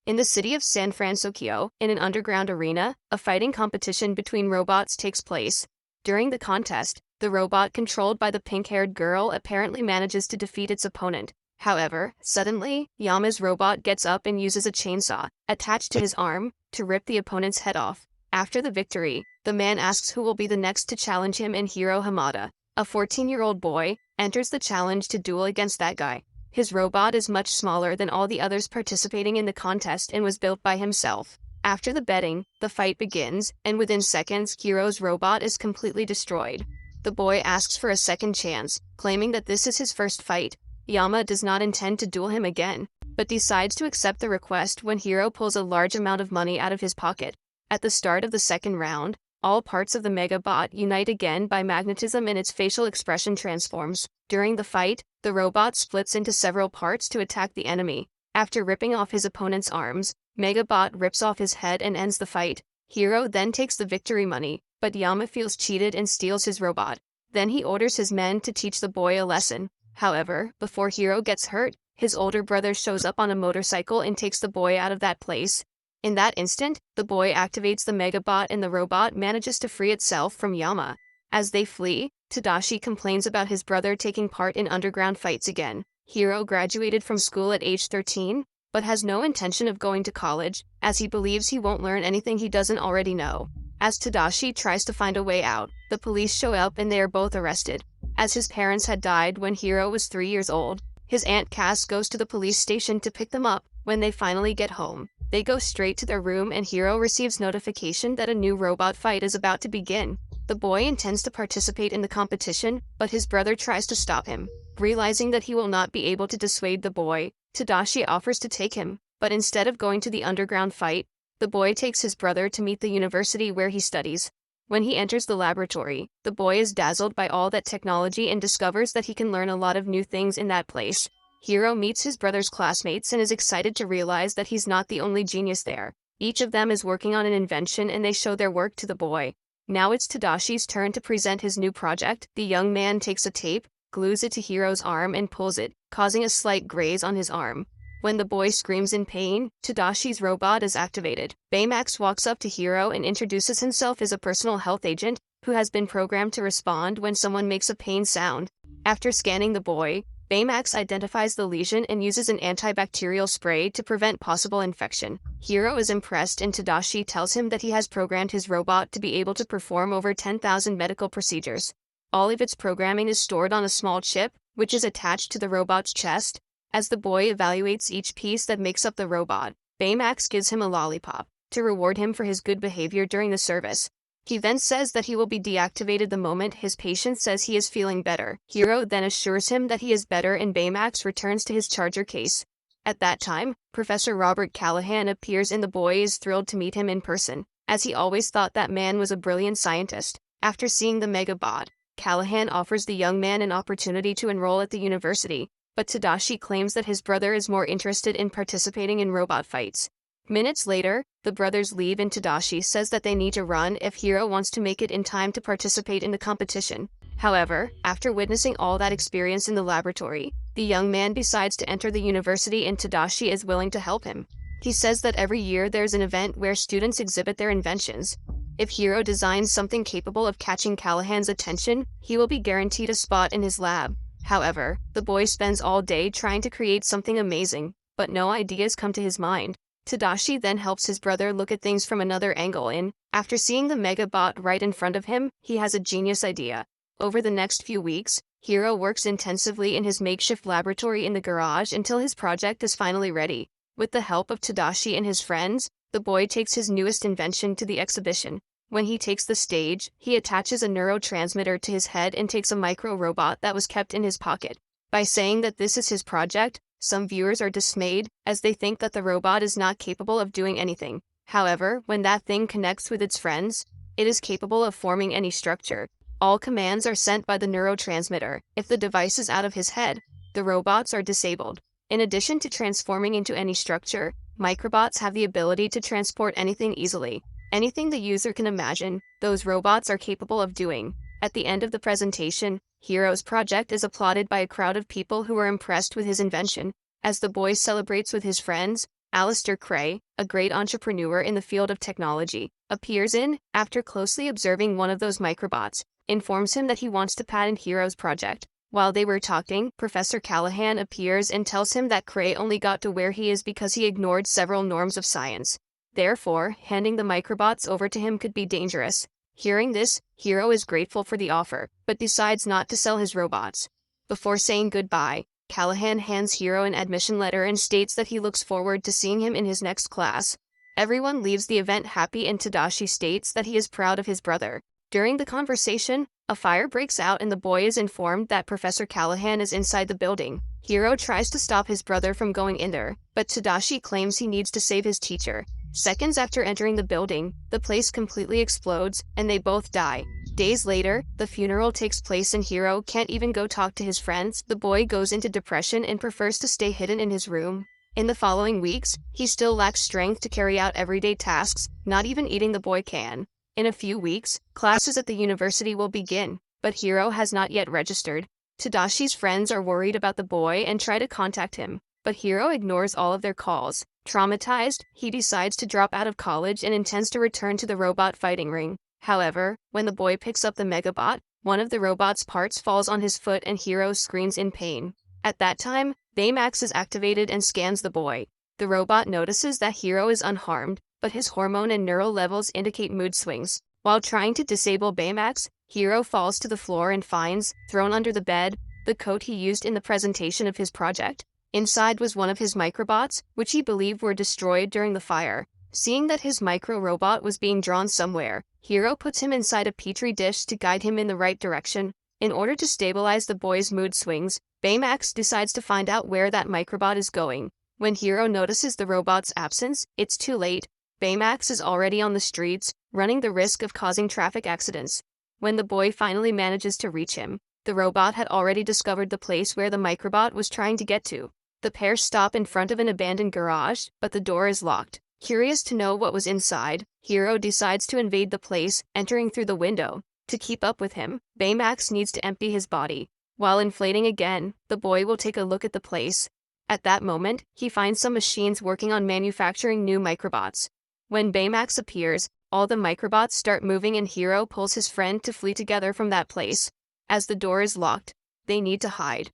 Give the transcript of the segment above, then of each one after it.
In the city of San Francisco, in an underground arena, a fighting competition between robots takes place. During the contest, the robot controlled by the pink-haired girl apparently manages to defeat its opponent. However, suddenly, Yama's robot gets up and uses a chainsaw, attached to his arm, to rip the opponent's head off. After the victory, the man asks who will be the next to challenge him, and Hiro Hamada, a 14-year-old boy, enters the challenge to duel against that guy. His robot is much smaller than all the others participating in the contest and was built by himself. After the betting, the fight begins, and within seconds, Hiro's robot is completely destroyed. The boy asks for a second chance, claiming that this is his first fight. Yama does not intend to duel him again, but decides to accept the request when Hiro pulls a large amount of money out of his pocket. At the start of the second round, all parts of the Megabot unite again by magnetism and its facial expression transforms. During the fight, the robot splits into several parts to attack the enemy. After ripping off his opponent's arms, Megabot rips off his head and ends the fight. Hiro then takes the victory money, but Yama feels cheated and steals his robot. Then he orders his men to teach the boy a lesson. However, before Hiro gets hurt, his older brother shows up on a motorcycle and takes the boy out of that place. In that instant, the boy activates the Megabot and the robot manages to free itself from Yama. As they flee, Tadashi complains about his brother taking part in underground fights again. Hiro graduated from school at age 13, but has no intention of going to college, as he believes he won't learn anything he doesn't already know. As Tadashi tries to find a way out, the police show up and they are both arrested. As his parents had died when Hiro was 3 years old, his aunt Cass goes to the police station to pick them up. When they finally get home, they go straight to their room and Hiro receives notification that a new robot fight is about to begin. The boy intends to participate in the competition, but his brother tries to stop him. Realizing that he will not be able to dissuade the boy, Tadashi offers to take him, but instead of going to the underground fight, the boy takes his brother to meet the university where he studies. When he enters the laboratory, the boy is dazzled by all that technology and discovers that he can learn a lot of new things in that place. Hiro meets his brother's classmates and is excited to realize that he's not the only genius there. Each of them is working on an invention and they show their work to the boy. Now it's Tadashi's turn to present his new project. The young man takes a tape, glues it to Hiro's arm and pulls it, causing a slight graze on his arm. When the boy screams in pain, Tadashi's robot is activated. Baymax walks up to Hiro and introduces himself as a personal health agent who has been programmed to respond when someone makes a pain sound. After scanning the boy, Baymax identifies the lesion and uses an antibacterial spray to prevent possible infection. Hiro is impressed and Tadashi tells him that he has programmed his robot to be able to perform over 10,000 medical procedures. All of its programming is stored on a small chip, which is attached to the robot's chest. As the boy evaluates each piece that makes up the robot, Baymax gives him a lollipop to reward him for his good behavior during the service. He then says that he will be deactivated the moment his patient says he is feeling better. Hiro then assures him that he is better and Baymax returns to his charger case. At that time, Professor Robert Callahan appears and the boy is thrilled to meet him in person, as he always thought that man was a brilliant scientist. After seeing the Megabot, Callahan offers the young man an opportunity to enroll at the university, but Tadashi claims that his brother is more interested in participating in robot fights. Minutes later, the brothers leave and Tadashi says that they need to run if Hiro wants to make it in time to participate in the competition. However, after witnessing all that experience in the laboratory, the young man decides to enter the university and Tadashi is willing to help him. He says that every year there's an event where students exhibit their inventions. If Hiro designs something capable of catching Callahan's attention, he will be guaranteed a spot in his lab. However, the boy spends all day trying to create something amazing, but no ideas come to his mind. Tadashi then helps his brother look at things from another angle and, after seeing the Megabot right in front of him, he has a genius idea. Over the next few weeks, Hiro works intensively in his makeshift laboratory in the garage until his project is finally ready. With the help of Tadashi and his friends, the boy takes his newest invention to the exhibition. When he takes the stage, he attaches a neurotransmitter to his head and takes a micro-robot that was kept in his pocket. By saying that this is his project, some viewers are dismayed, as they think that the robot is not capable of doing anything. However, when that thing connects with its friends, it is capable of forming any structure. All commands are sent by the neurotransmitter. If the device is out of his head, the robots are disabled. In addition to transforming into any structure, microbots have the ability to transport anything easily. Anything the user can imagine, those robots are capable of doing. At the end of the presentation, Hiro's project is applauded by a crowd of people who are impressed with his invention. As the boy celebrates with his friends, Alistair Cray, a great entrepreneur in the field of technology, appears in, after closely observing one of those microbots, informs him that he wants to patent Hiro's project. While they were talking, Professor Callahan appears and tells him that Cray only got to where he is because he ignored several norms of science. Therefore, handing the microbots over to him could be dangerous. Hearing this, Hiro is grateful for the offer, but decides not to sell his robots. Before saying goodbye, Callahan hands Hiro an admission letter and states that he looks forward to seeing him in his next class. Everyone leaves the event happy and Tadashi states that he is proud of his brother. During the conversation, a fire breaks out and the boy is informed that Professor Callahan is inside the building. Hiro tries to stop his brother from going in there, but Tadashi claims he needs to save his teacher. Seconds after entering the building, the place completely explodes, and they both die. Days later, the funeral takes place and Hiro can't even go talk to his friends. The boy goes into depression and prefers to stay hidden in his room. In the following weeks, he still lacks strength to carry out everyday tasks, not even eating the boy can. In a few weeks, classes at the university will begin, but Hiro has not yet registered. Tadashi's friends are worried about the boy and try to contact him, but Hiro ignores all of their calls. Traumatized, he decides to drop out of college and intends to return to the robot fighting ring. However, when the boy picks up the Megabot, one of the robot's parts falls on his foot and Hiro screams in pain. At that time, Baymax is activated and scans the boy. The robot notices that Hiro is unharmed, but his hormone and neural levels indicate mood swings. While trying to disable Baymax, Hiro falls to the floor and finds, thrown under the bed, the coat he used in the presentation of his project. Inside was one of his microbots, which he believed were destroyed during the fire. Seeing that his micro-robot was being drawn somewhere, Hiro puts him inside a petri dish to guide him in the right direction. In order to stabilize the boy's mood swings, Baymax decides to find out where that microbot is going. When Hiro notices the robot's absence, it's too late. Baymax is already on the streets, running the risk of causing traffic accidents. When the boy finally manages to reach him, the robot had already discovered the place where the microbot was trying to get to. The pair stop in front of an abandoned garage, but the door is locked. Curious to know what was inside, Hiro decides to invade the place, entering through the window. To keep up with him, Baymax needs to empty his body. While inflating again, the boy will take a look at the place. At that moment, he finds some machines working on manufacturing new microbots. When Baymax appears, all the microbots start moving and Hiro pulls his friend to flee together from that place. As the door is locked, they need to hide.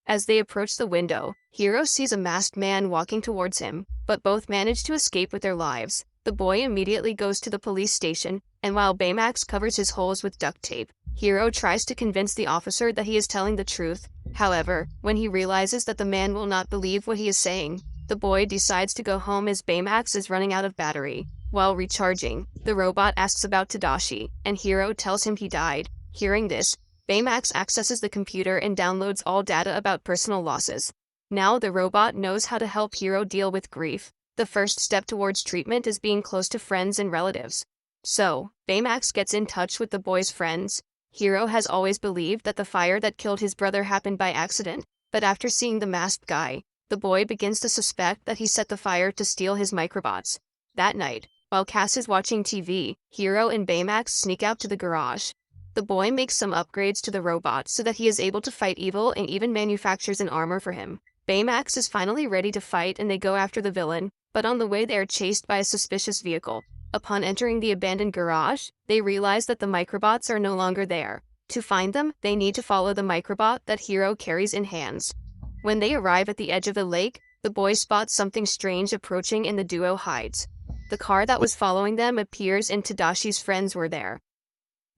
As they approach the window, Hiro sees a masked man walking towards him, but both manage to escape with their lives. The boy immediately goes to the police station, and while Baymax covers his holes with duct tape, Hiro tries to convince the officer that he is telling the truth. However, when he realizes that the man will not believe what he is saying, the boy decides to go home as Baymax is running out of battery. While recharging, the robot asks about Tadashi, and Hiro tells him he died. Hearing this, Baymax accesses the computer and downloads all data about personal losses. Now the robot knows how to help Hiro deal with grief. The first step towards treatment is being close to friends and relatives. So, Baymax gets in touch with the boy's friends. Hiro has always believed that the fire that killed his brother happened by accident, but after seeing the masked guy, the boy begins to suspect that he set the fire to steal his microbots. That night, while Cass is watching TV, Hiro and Baymax sneak out to the garage. The boy makes some upgrades to the robot so that he is able to fight evil and even manufactures an armor for him. Baymax is finally ready to fight and they go after the villain, but on the way they are chased by a suspicious vehicle. Upon entering the abandoned garage, they realize that the microbots are no longer there. To find them, they need to follow the microbot that Hiro carries in hands. When they arrive at the edge of the lake, the boy spots something strange approaching and the duo hides. The car that was following them appears and Tadashi's friends were there.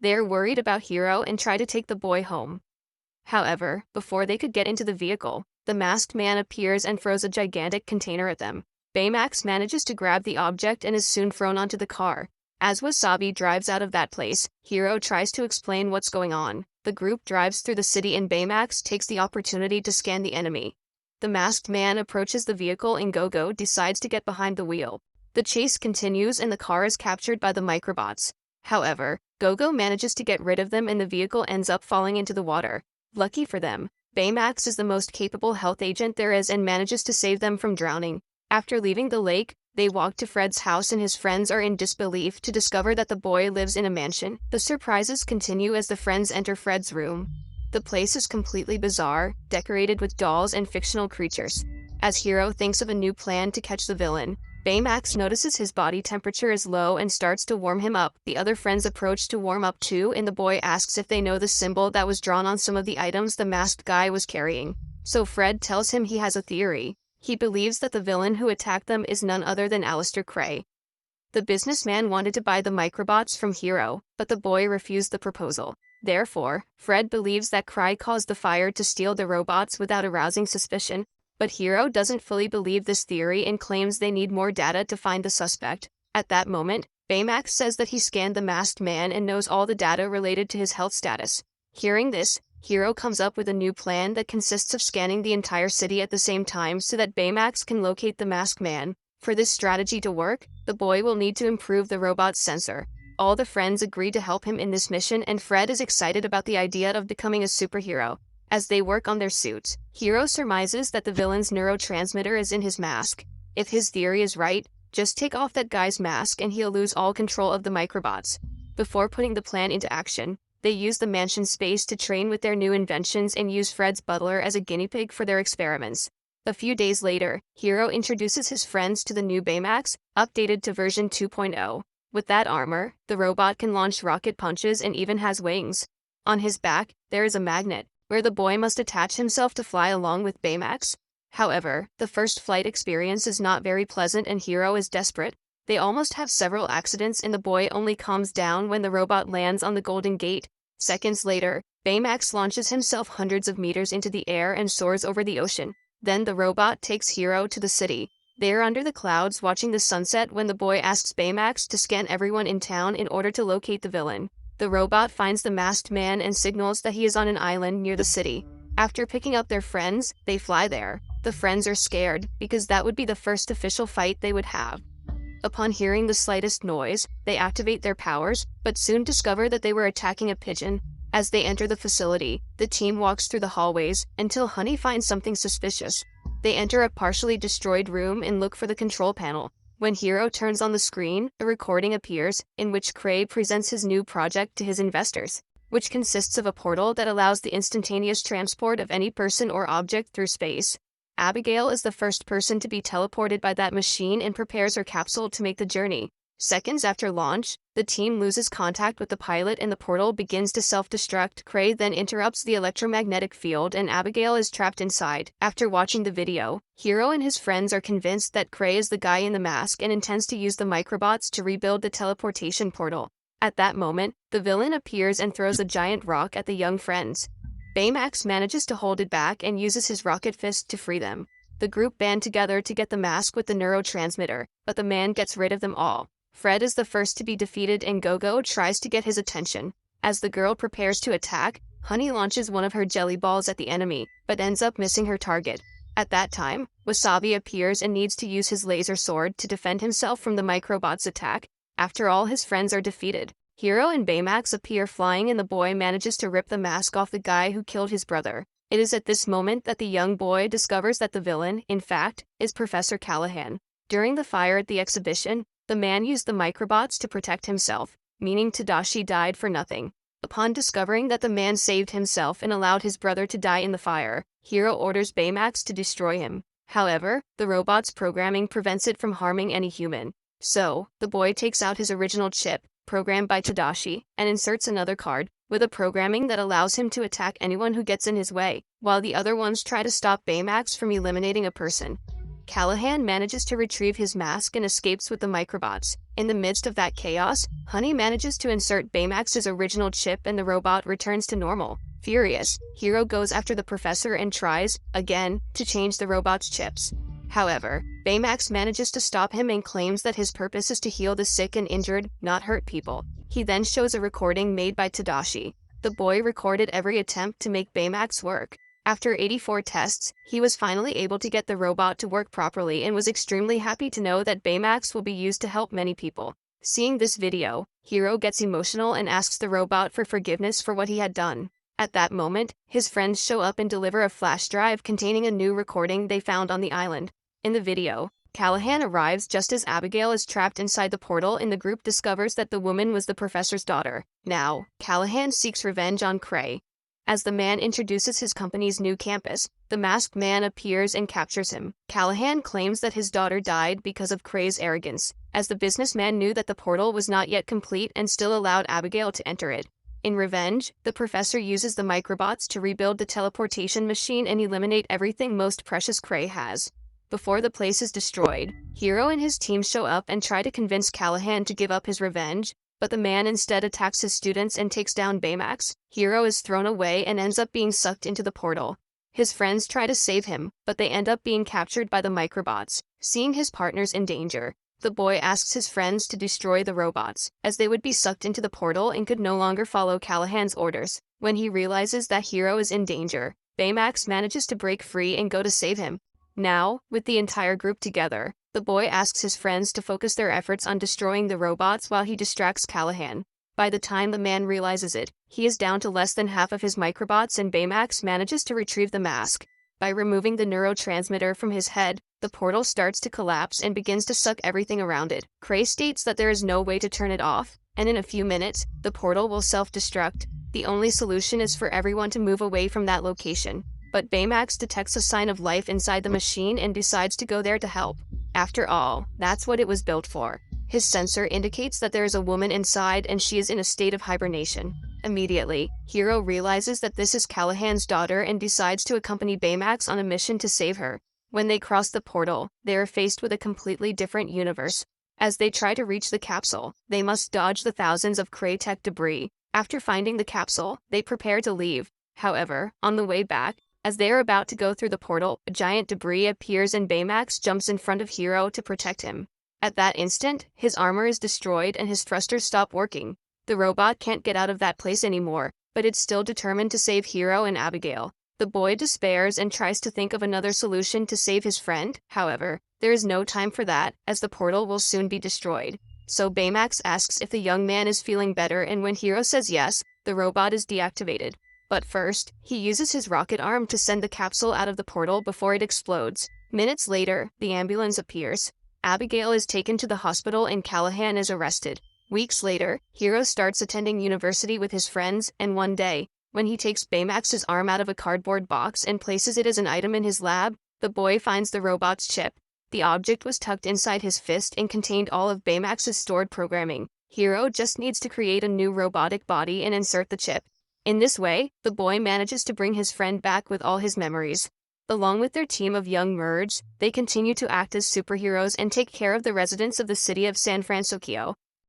They are worried about Hiro and try to take the boy home. However, before they could get into the vehicle, the masked man appears and throws a gigantic container at them. Baymax manages to grab the object and is soon thrown onto the car. As Wasabi drives out of that place, Hiro tries to explain what's going on. The group drives through the city and Baymax takes the opportunity to scan the enemy. The masked man approaches the vehicle and Gogo decides to get behind the wheel. The chase continues and the car is captured by the microbots. However, Gogo manages to get rid of them and the vehicle ends up falling into the water. Lucky for them, Baymax is the most capable health agent there is and manages to save them from drowning. After leaving the lake, they walk to Fred's house and his friends are in disbelief to discover that the boy lives in a mansion. The surprises continue as the friends enter Fred's room. The place is completely bizarre, decorated with dolls and fictional creatures. As Hiro thinks of a new plan to catch the villain, Baymax notices his body temperature is low and starts to warm him up. The other friends approach to warm up too, and the boy asks if they know the symbol that was drawn on some of the items the masked guy was carrying. So Fred tells him he has a theory. He believes that the villain who attacked them is none other than Alistair Cray. The businessman wanted to buy the microbots from Hiro, but the boy refused the proposal. Therefore, Fred believes that Cray caused the fire to steal the robots without arousing suspicion, but Hiro doesn't fully believe this theory and claims they need more data to find the suspect. At that moment, Baymax says that he scanned the masked man and knows all the data related to his health status. Hearing this, Hiro comes up with a new plan that consists of scanning the entire city at the same time so that Baymax can locate the masked man. For this strategy to work, the boy will need to improve the robot's sensor. All the friends agree to help him in this mission, and Fred is excited about the idea of becoming a superhero. As they work on their suits, Hiro surmises that the villain's neurotransmitter is in his mask. If his theory is right, just take off that guy's mask and he'll lose all control of the microbots. Before putting the plan into action, they use the mansion space to train with their new inventions and use Fred's butler as a guinea pig for their experiments. A few days later, Hiro introduces his friends to the new Baymax, updated to version 2.0. With that armor, the robot can launch rocket punches and even has wings. On his back, there is a magnet, where the boy must attach himself to fly along with Baymax. However, the first flight experience is not very pleasant and Hiro is desperate. They almost have several accidents and the boy only calms down when the robot lands on the Golden Gate. Seconds later, Baymax launches himself hundreds of meters into the air and soars over the ocean. Then the robot takes Hiro to the city. They are under the clouds watching the sunset when the boy asks Baymax to scan everyone in town in order to locate the villain. The robot finds the masked man and signals that he is on an island near the city. After picking up their friends, they fly there. The friends are scared, because that would be the first official fight they would have. Upon hearing the slightest noise, they activate their powers, but soon discover that they were attacking a pigeon. As they enter the facility, the team walks through the hallways until Honey finds something suspicious. They enter a partially destroyed room and look for the control panel. When Hiro turns on the screen, a recording appears, in which Cray presents his new project to his investors, which consists of a portal that allows the instantaneous transport of any person or object through space. Abigail is the first person to be teleported by that machine and prepares her capsule to make the journey. Seconds after launch, the team loses contact with the pilot and the portal begins to self-destruct. Cray then interrupts the electromagnetic field and Abigail is trapped inside. After watching the video, Hiro and his friends are convinced that Cray is the guy in the mask and intends to use the microbots to rebuild the teleportation portal. At that moment, the villain appears and throws a giant rock at the young friends. Baymax manages to hold it back and uses his rocket fist to free them. The group band together to get the mask with the neurotransmitter, but the man gets rid of them all. Fred is the first to be defeated and Gogo tries to get his attention. As the girl prepares to attack, Honey launches one of her jelly balls at the enemy, but ends up missing her target. At that time, Wasabi appears and needs to use his laser sword to defend himself from the microbots' attack. After all his friends are defeated, Hiro and Baymax appear flying and the boy manages to rip the mask off the guy who killed his brother. It is at this moment that the young boy discovers that the villain, in fact, is Professor Callahan. During the fire at the exhibition, the man used the microbots to protect himself, meaning Tadashi died for nothing. Upon discovering that the man saved himself and allowed his brother to die in the fire, Hiro orders Baymax to destroy him. However, the robot's programming prevents it from harming any human. So, the boy takes out his original chip, programmed by Tadashi, and inserts another card, with a programming that allows him to attack anyone who gets in his way, while the other ones try to stop Baymax from eliminating a person. Callahan manages to retrieve his mask and escapes with the microbots. In the midst of that chaos, Honey manages to insert Baymax's original chip and the robot returns to normal. Furious, Hiro goes after the professor and tries, again, to change the robot's chips. However, Baymax manages to stop him and claims that his purpose is to heal the sick and injured, not hurt people. He then shows a recording made by Tadashi. The boy recorded every attempt to make Baymax work. After 84 tests, he was finally able to get the robot to work properly and was extremely happy to know that Baymax will be used to help many people. Seeing this video, Hiro gets emotional and asks the robot for forgiveness for what he had done. At that moment, his friends show up and deliver a flash drive containing a new recording they found on the island. In the video, Callahan arrives just as Abigail is trapped inside the portal and the group discovers that the woman was the professor's daughter. Now, Callahan seeks revenge on Cray. As the man introduces his company's new campus, the masked man appears and captures him. Callahan claims that his daughter died because of Cray's arrogance, as the businessman knew that the portal was not yet complete and still allowed Abigail to enter it. In revenge, the professor uses the microbots to rebuild the teleportation machine and eliminate everything most precious Cray has. Before the place is destroyed, Hiro and his team show up and try to convince Callahan to give up his revenge, but the man instead attacks his students and takes down Baymax. Hiro is thrown away and ends up being sucked into the portal. His friends try to save him, but they end up being captured by the microbots. Seeing his partners in danger, the boy asks his friends to destroy the robots, as they would be sucked into the portal and could no longer follow Callahan's orders. When he realizes that Hiro is in danger, Baymax manages to break free and go to save him. Now, with the entire group together, the boy asks his friends to focus their efforts on destroying the robots while he distracts Callahan. By the time the man realizes it, he is down to less than half of his microbots and Baymax manages to retrieve the mask. By removing the neurotransmitter from his head, the portal starts to collapse and begins to suck everything around it. Cray states that there is no way to turn it off, and in a few minutes, the portal will self-destruct. The only solution is for everyone to move away from that location. But Baymax detects a sign of life inside the machine and decides to go there to help. After all, that's what it was built for. His sensor indicates that there is a woman inside and she is in a state of hibernation. Immediately, Hiro realizes that this is Callahan's daughter and decides to accompany Baymax on a mission to save her. When they cross the portal, they are faced with a completely different universe. As they try to reach the capsule, they must dodge the thousands of Cray-tech debris. After finding the capsule, they prepare to leave. However, on the way back, as they are about to go through the portal, a giant debris appears and Baymax jumps in front of Hiro to protect him. At that instant, his armor is destroyed and his thrusters stop working. The robot can't get out of that place anymore, but it's still determined to save Hiro and Abigail. The boy despairs and tries to think of another solution to save his friend. However, there is no time for that, as the portal will soon be destroyed. So Baymax asks if the young man is feeling better, and when Hiro says yes, the robot is deactivated. But first, he uses his rocket arm to send the capsule out of the portal before it explodes. Minutes later, the ambulance appears. Abigail is taken to the hospital and Callahan is arrested. Weeks later, Hiro starts attending university with his friends, and one day, when he takes Baymax's arm out of a cardboard box and places it as an item in his lab, the boy finds the robot's chip. The object was tucked inside his fist and contained all of Baymax's stored programming. Hiro just needs to create a new robotic body and insert the chip. In this way, the boy manages to bring his friend back with all his memories. Along with their team of young nerds, they continue to act as superheroes and take care of the residents of the city of San Francisco.